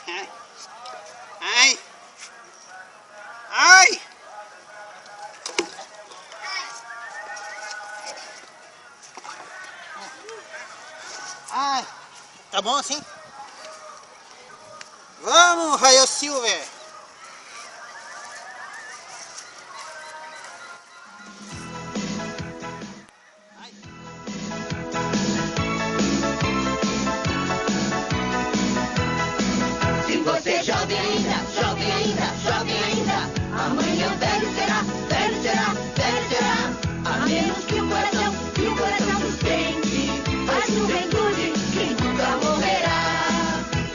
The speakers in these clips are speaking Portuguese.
Ai! Ai! Ai! Tá bom assim? Vamos, Raio Silver! Se você é jovem ainda, jovem ainda, jovem ainda, amanhã velho será, velho será, velho será. A menos que o coração sustente a juventude que nunca morrerá.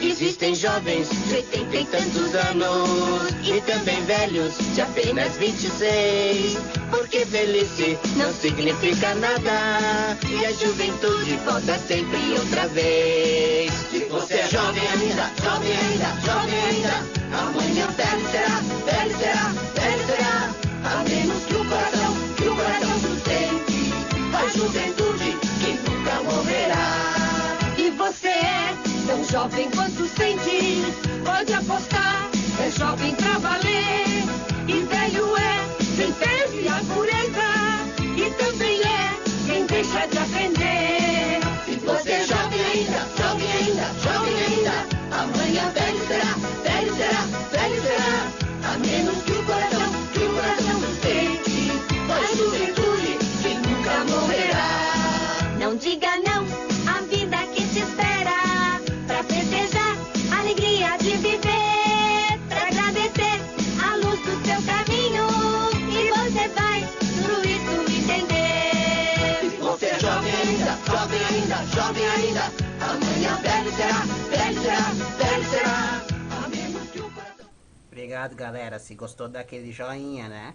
Existem jovens de 80 e tantos anos e também velhos de apenas 26. Porque velhice não significa nada e a juventude volta sempre outra vez. Se você é jovem ainda, jovem ainda, jovem ainda, amanhã velho será, velho será, velho será. A menos que o coração sustente a juventude que nunca morrerá. E você é tão jovem quanto sente, pode apostar, é jovem pra valer. E velho é quem perde a pureza e também é quem deixa de aprender. Se você é jovem ainda, jovem ainda, jovem ainda, amanhã velho será, velho será, velho será. A menos que o coração sustente a juventude que nunca morrerá. Não diga não à vida que te espera, pra festejar a alegria de viver, pra agradecer a luz do seu caminho, e você vai tudo isso entender. Se você é jovem ainda, jovem ainda, jovem ainda, amanhã velho será, velho será, velho será. A menos que o coração... Obrigado, galera. Se gostou daquele joinha, né?